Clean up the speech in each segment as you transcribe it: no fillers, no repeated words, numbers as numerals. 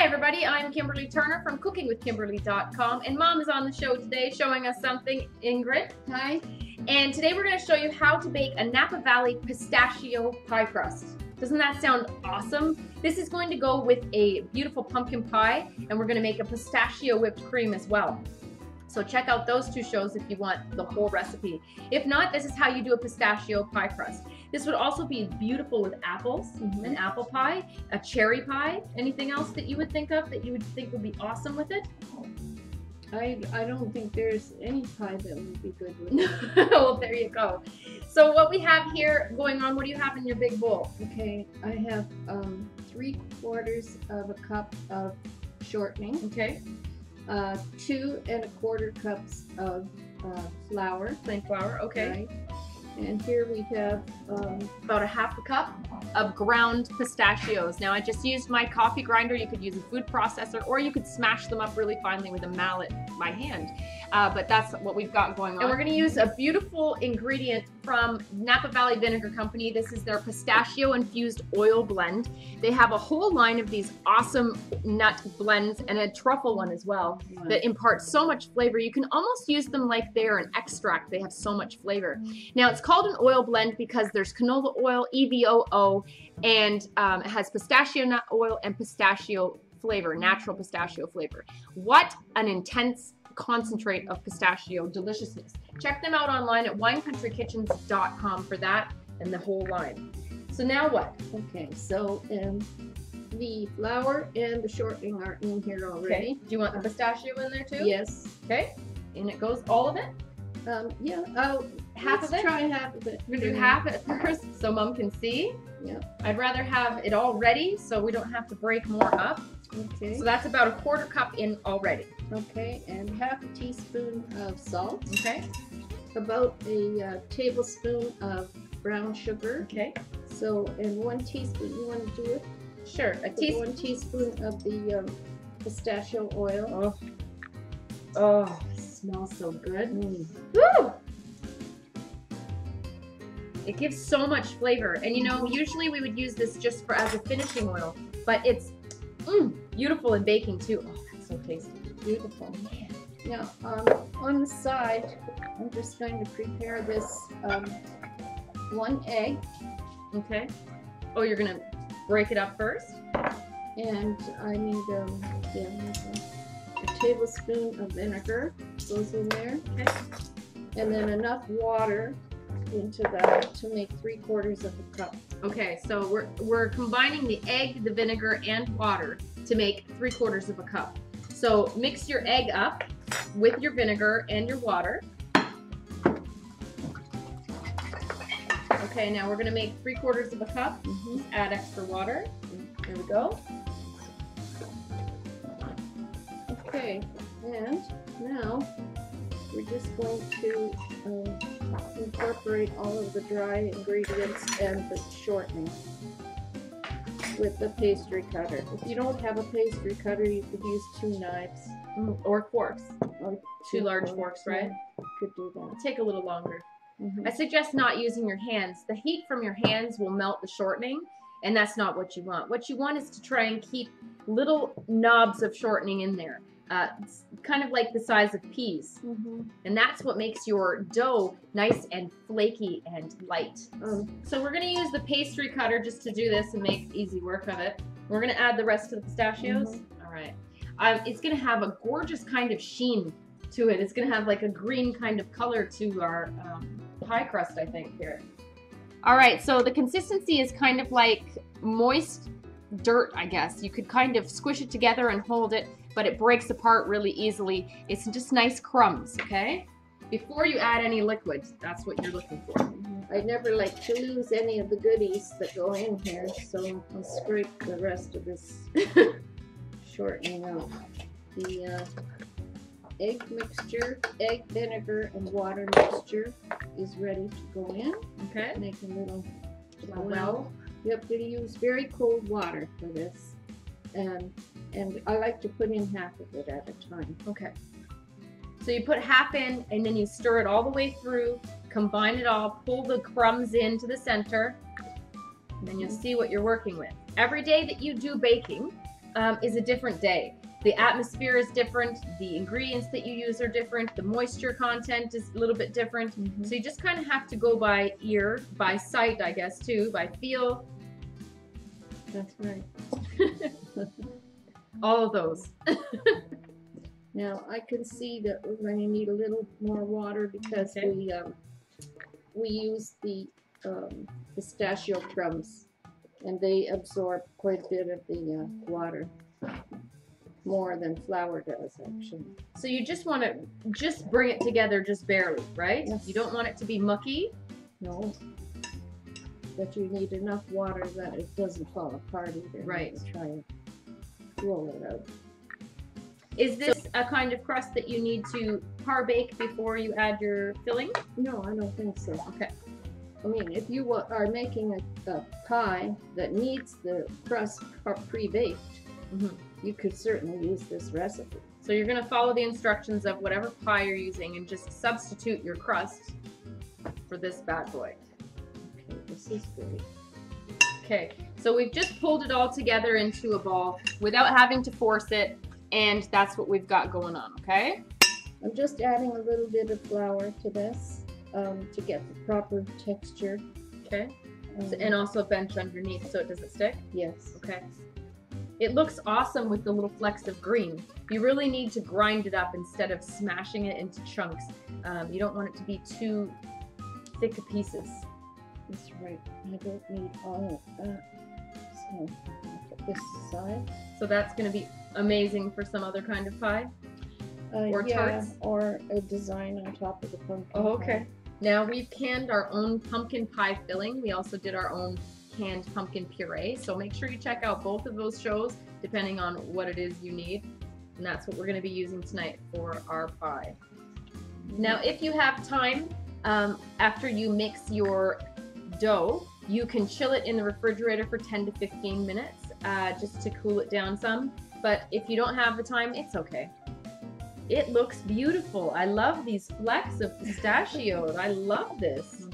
everybody, I'm Kimberly Turner from cookingwithkimberly.com, and Mom is on the show today showing us something. Ingrid. Hi. And today we're going to show you how to bake a Napa Valley pistachio pie crust. Doesn't that sound awesome? This is going to go with a beautiful pumpkin pie, and we're going to make a pistachio whipped cream as well. So check out those two shows if you want the whole recipe. If not, this is how you do a pistachio pie crust. This would also be beautiful with apples, an apple pie, a cherry pie. Anything else that you would think of that you would think would be awesome with it? I don't think there's any pie that would be good with it. Well, there you go. So what we have here going on, what do you have in your big bowl? Okay, I have 3/4 of a cup of shortening. Okay. 2 1/4 cups of flour. Plain flour, okay. Right. And here we have about a 1/2 cup of ground pistachios. Now I just used my coffee grinder. You could use a food processor, or you could smash them up really finely with a mallet by hand. But that's what we've got going on. And we're going to use a beautiful ingredient from Napa Valley Vinegar Company. This is their pistachio infused oil blend. They have a whole line of these awesome nut blends and a truffle one as well that impart so much flavor. You can almost use them like they're an extract. They have so much flavor. Now it's called an oil blend because there's canola oil, EVOO, and it has pistachio nut oil and pistachio flavor, natural pistachio flavor. What an intense concentrate of pistachio deliciousness. Check them out online at winecountrykitchens.com for that and the whole line. So now what? Okay, so the flour and the shortening are in here already. Okay. Do you want the pistachio in there too? Yes. Okay. And it goes all of it? Yeah. Half of it? Try half of it. We're gonna do half at first so Mom can see. Yeah. I'd rather have it all ready so we don't have to break more up. Okay. So that's about a 1/4 cup in already. Okay, and 1/2 teaspoon of salt. Okay. About a tablespoon of brown sugar. Okay. So, and 1 teaspoon, you want to do it? Sure. A teaspoon. 1 teaspoon of the pistachio oil. Oh, it smells so good. Woo! It gives so much flavor. And you know, usually we would use this just for as a finishing oil, but it's beautiful in baking too. Oh, that's so tasty. Beautiful. Now, on the side, I'm just going to prepare this 1 egg. Okay. Oh, you're gonna break it up first? And I need a tablespoon of vinegar goes in there. Okay. And then enough water into that to make 3/4 of a cup. Okay, so we're combining the egg, the vinegar, and water to make 3/4 of a cup. So mix your egg up with your vinegar and your water. Okay, now we're gonna make 3/4 of a cup. Just add extra water. There we go. Okay, and now we're just going to incorporate all of the dry ingredients and the shortening with the pastry cutter. If you don't have a pastry cutter, you could use 2 knives. Or forks. Or 2 large forks, right? You could do that. Take a little longer. I suggest not using your hands. The heat from your hands will melt the shortening, and that's not what you want. What you want is to try and keep little knobs of shortening in there. It's kind of like the size of peas. And that's what makes your dough nice and flaky and light. So we're going to use the pastry cutter just to do this and make easy work of it. We're going to add the rest of the pistachios. All right. It's going to have a gorgeous kind of sheen to it. It's going to have like a green kind of color to our pie crust, I think, here. All right, so the consistency is kind of like moist dirt, I guess. You could kind of squish it together and hold it, but it breaks apart really easily. It's just nice crumbs, okay? Before you add any liquid, that's what you're looking for. I never like to lose any of the goodies that go in here, so I'll scrape the rest of this shortening out. The egg mixture, egg, vinegar, and water mixture is ready to go in. Okay. Make a little well. You have to use very cold water for this. And I like to put in 1/2 of it at a time. Okay. So you put half in, and then you stir it all the way through, combine it all, pull the crumbs into the center, and then you'll see what you're working with. Every day that you do baking, is a different day. The atmosphere is different, the ingredients that you use are different, the moisture content is a little bit different. So you just kind of have to go by ear, by sight, I guess, too, by feel. That's right. All of those. Now I can see that we're going to need a little more water because we use the pistachio crumbs, and they absorb quite a bit of the water. More than flour does, actually. So you just want to just bring it together just barely, right? Yes. You don't want it to be mucky. No. But you need enough water that it doesn't fall apart either. Right. Try and roll it out. Is this a kind of crust that you need to par bake before you add your filling? No, I don't think so. Okay. I mean, if you are making a pie that needs the crust pre-baked, you could certainly use this recipe. So you're going to follow the instructions of whatever pie you're using and just substitute your crust for this bad boy. Okay, this is great. Okay, so we've just pulled it all together into a ball without having to force it, and that's what we've got going on, okay? I'm just adding a little bit of flour to this to get the proper texture. Okay, and also bench underneath so it doesn't stick? Yes. Okay. It looks awesome with the little flecks of green. You really need to grind it up instead of smashing it into chunks. You don't want it to be too thick pieces. That's right. I don't need all of that. So I'll put this aside. So that's going to be amazing for some other kind of pie? Or tarts? Or a design on top of the pumpkin okay. pie. Now we've canned our own pumpkin pie filling. We also did our own canned pumpkin puree. So make sure you check out both of those shows depending on what it is you need. And that's what we're going to be using tonight for our pie. Now if you have time, after you mix your dough, you can chill it in the refrigerator for 10 to 15 minutes just to cool it down some. But if you don't have the time, it's okay. It looks beautiful. I love these flecks of pistachios. I love this.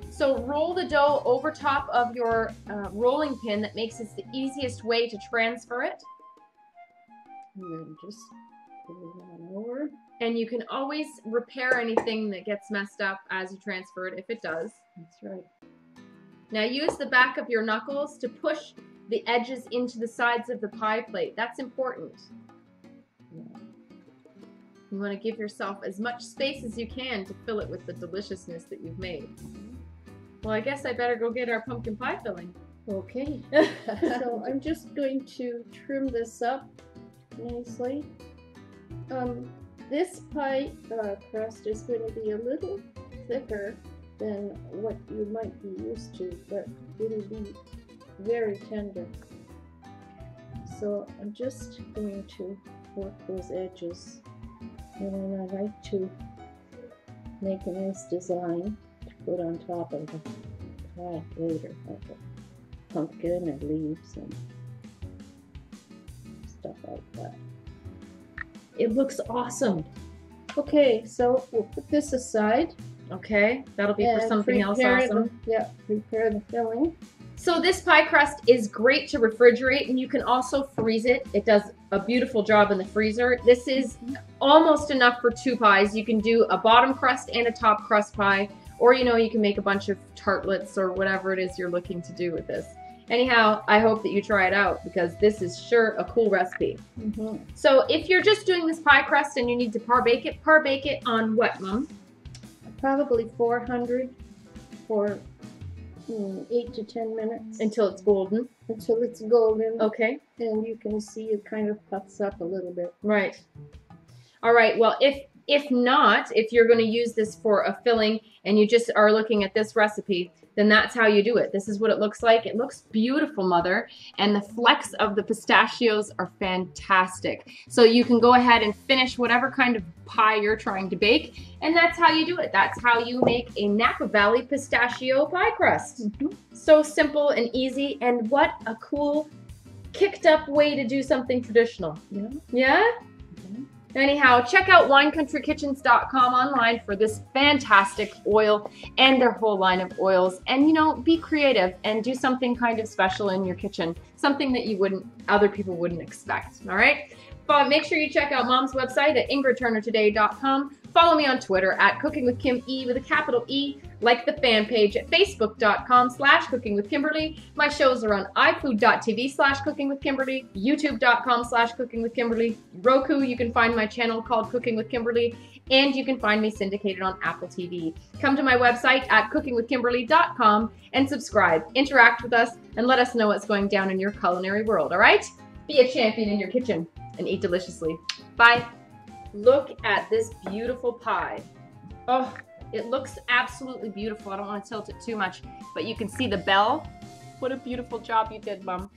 So roll the dough over top of your rolling pin. That makes it the easiest way to transfer it. And then just put it on over. And you can always repair anything that gets messed up as you transfer it if it does. That's right. Now use the back of your knuckles to push the edges into the sides of the pie plate. That's important. Yeah. You want to give yourself as much space as you can to fill it with the deliciousness that you've made. Well, I guess I better go get our pumpkin pie filling. Okay. So I'm just going to trim this up nicely. This pie crust is going to be a little thicker than what you might be used to, but it'll be very tender. So I'm just going to work those edges, and then I like to make a nice design to put on top of the pie later, like a pumpkin and leaves and stuff like that. It looks awesome. Okay, so we'll put this aside. Okay, that'll be for something else awesome. Prepare the filling. So this pie crust is great to refrigerate, and you can also freeze it. It does a beautiful job in the freezer. This is almost enough for 2 pies. You can do a bottom crust and a top crust pie, or you can make a bunch of tartlets or whatever it is you're looking to do with this. Anyhow, I hope that you try it out because this is sure a cool recipe. So if you're just doing this pie crust and you need to par bake it on what, Mom? Probably 400 for 8 to 10 minutes. Until it's golden. Until it's golden. Okay. And you can see it kind of puffs up a little bit. Right. All right. Well, if not, if you're going to use this for a filling and you just are looking at this recipe, then that's how you do it. This is what it looks like. It looks beautiful, Mother. And the flecks of the pistachios are fantastic. So you can go ahead and finish whatever kind of pie you're trying to bake. And that's how you do it. That's how you make a Napa Valley pistachio pie crust. So simple and easy. And what a cool, kicked up way to do something traditional. Yeah. Yeah? Anyhow, check out winecountry.kitchens.com online for this fantastic oil and their whole line of oils. And you know, be creative and do something kind of special in your kitchen, something that other people wouldn't expect. All right. But make sure you check out Mom's website at ingridturnertoday.com. Follow me on Twitter at cookingwithkime with a capital E. Like the fan page at facebook.com/cookingwithkimberly. My shows are on ifood.tv/cookingwithkimberly, youtube.com/cookingwithkimberly, Roku. You can find my channel called Cooking with Kimberly, and you can find me syndicated on Apple TV. Come to my website at cookingwithkimberly.com and subscribe. Interact with us and let us know what's going down in your culinary world, all right? Be a champion in your kitchen and eat deliciously. Bye. Look at this beautiful pie. Oh, it looks absolutely beautiful. I don't want to tilt it too much, but you can see the bell. What a beautiful job you did, Mom.